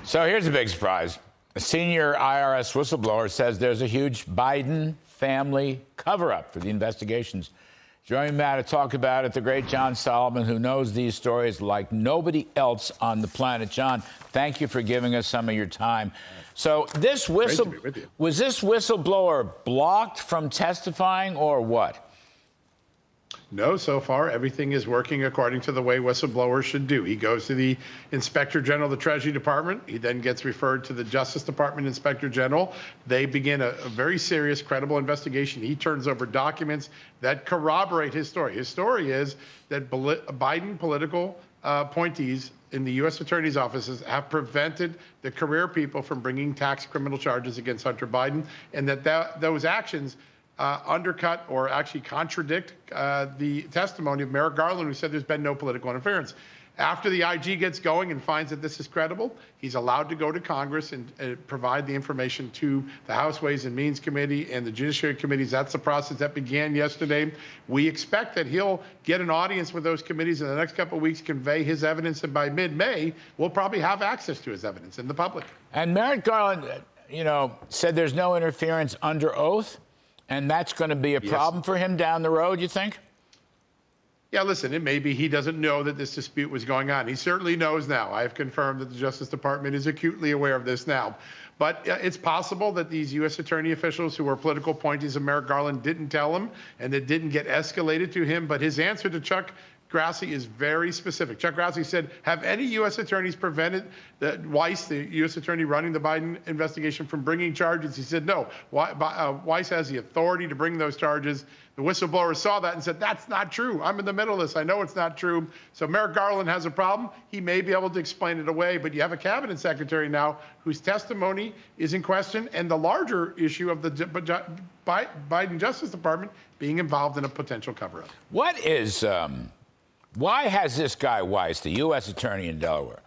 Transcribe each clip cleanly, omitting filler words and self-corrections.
So here's a big surprise. A senior IRS whistleblower says there's a huge Biden family cover-up for the investigations. Joining me now to talk about it, the great John Solomon, who knows these stories like nobody else on the planet. John, thank you for giving us some of your time. So this was this whistleblower blocked from testifying or what? No, so far everything is working according to the way whistleblowers should do. He goes to the Inspector General of the Treasury Department. He then gets referred to the Justice Department Inspector General. They begin a very serious, credible investigation. He turns over documents that corroborate his story. His story is that Biden political appointees in the U.S. Attorney's offices have prevented the career people from bringing tax criminal charges against Hunter Biden, and that those actions undercut or actually contradict the testimony of Merrick Garland, who said there's been no political interference. After the IG gets going and finds that this is credible, he's allowed to go to Congress and provide the information to the House Ways and Means Committee and the Judiciary Committees. That's the process that began yesterday. We expect that he'll get an audience with those committees in the next couple of weeks, convey his evidence, and by mid-May, we'll probably have access to his evidence in the public. And Merrick Garland, said there's no interference under oath, and that's going to be a problem for him down the road, you think? Yeah, listen, it may be he doesn't know that this dispute was going on. He certainly knows now. I have confirmed that the Justice Department is acutely aware of this now. But it's possible that these U.S. attorney officials who were political appointees of Merrick Garland didn't tell him, and it didn't get escalated to him. But his answer to Chuck Grassley is very specific. Chuck Grassley said, have any U.S. attorneys prevented Weiss, the U.S. attorney running the Biden investigation, from bringing charges? He said, no. Weiss has the authority to bring those charges. The whistleblower saw that and said, that's not true. I'm in the middle of this. I know it's not true. So Merrick Garland has a problem. He may be able to explain it away, but you have a cabinet secretary now whose testimony is in question, and the larger issue of the Biden Justice Department being involved in a potential cover-up. Why has this guy Weiss, the U.S. attorney in Delaware,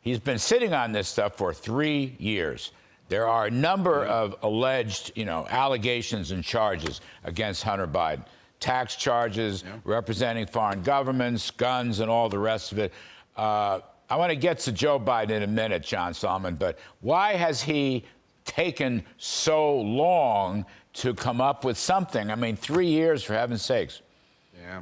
he's been sitting on this stuff for 3 years. There are a number of alleged, allegations and charges against Hunter Biden. Tax charges, representing foreign governments, guns, and all the rest of it. I want to get to Joe Biden in a minute, John Solomon, but why has he taken so long to come up with something? I mean, 3 years, for heaven's sakes. Yeah.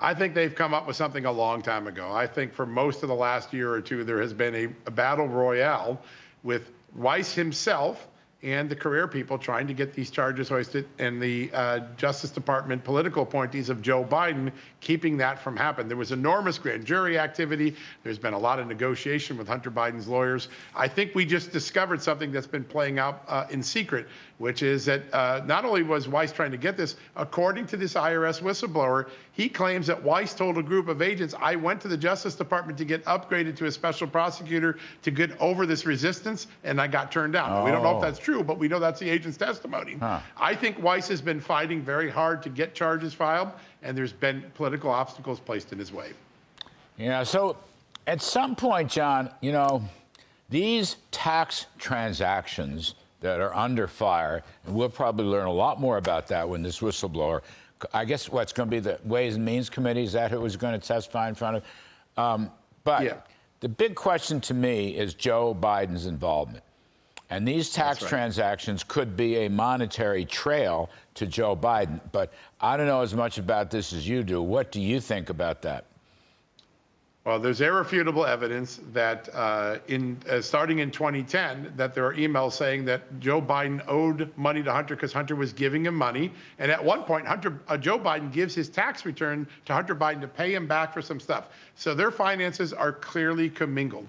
I think they've come up with something a long time ago. I think for most of the last year or two, there has been a battle royale with Weiss himself and the career people trying to get these charges hoisted, and the Justice Department political appointees of Joe Biden keeping that from happening. There was enormous grand jury activity. There's been a lot of negotiation with Hunter Biden's lawyers. I think we just discovered something that's been playing out in secret, which is that not only was Weiss trying to get this, according to this IRS whistleblower, he claims that Weiss told a group of agents, I went to the Justice Department to get upgraded to a special prosecutor to get over this resistance, and I got turned down. We don't know if that's true, but we know that's the agent's testimony. I think Weiss has been fighting very hard to get charges filed, and there's been political obstacles placed in his way. Yeah, so at some point, John, these tax transactions that are under fire, and we'll probably learn a lot more about that when this whistleblower, I guess what's going to be the Ways and Means Committee, is that who was going to testify in front of? The big question to me is Joe Biden's involvement. And these tax transactions could be a monetary trail to Joe Biden. But I don't know as much about this as you do. What do you think about that? Well, there's irrefutable evidence that starting in 2010, that there are emails saying that Joe Biden owed money to Hunter because Hunter was giving him money. And at one point, Joe Biden gives his tax return to Hunter Biden to pay him back for some stuff. So their finances are clearly commingled.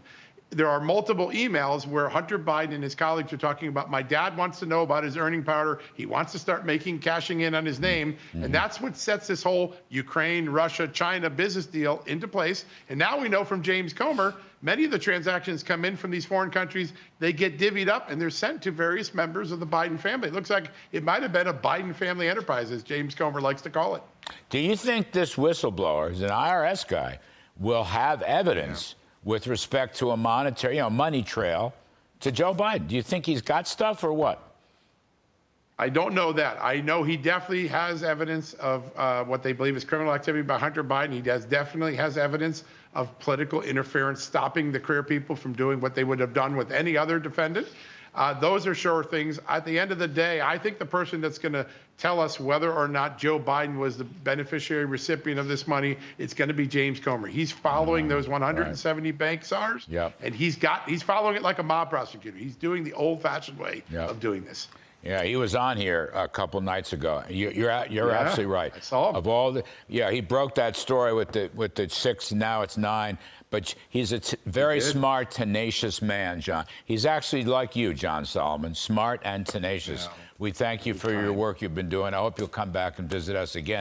There are multiple emails where Hunter Biden and his colleagues are talking about, my dad wants to know about his earning power. He wants to start cashing in on his name. And that's what sets this whole Ukraine, Russia, China business deal into place. And now we know from James Comer, many of the transactions come in from these foreign countries. They get divvied up and they're sent to various members of the Biden family. It looks like it might have been a Biden family enterprise, as James Comer likes to call it. Do you think this whistleblower, who's an IRS guy, will have evidence with respect to a monetary, money trail to Joe Biden? Do you think he's got stuff or what? I don't know that. I know he definitely has evidence of what they believe is criminal activity by Hunter Biden. He definitely has evidence of political interference, stopping the career people from doing what they would have done with any other defendant. Those are sure things. At the end of the day, I think the person that's going to tell us whether or not Joe Biden was the beneficiary recipient of this money, it's going to be James Comer. He's following those 170 bank czars, and he's following it like a mob prosecutor. He's doing the old-fashioned way of doing this. Yeah, he was on here a couple nights ago. You're absolutely right. I saw him. Of all the, he broke that story with the 6. Now it's 9. But he's a very smart, tenacious man, John. He's actually like you, John Solomon, smart and tenacious. We thank you for your work you've been doing. I hope you'll come back and visit us again.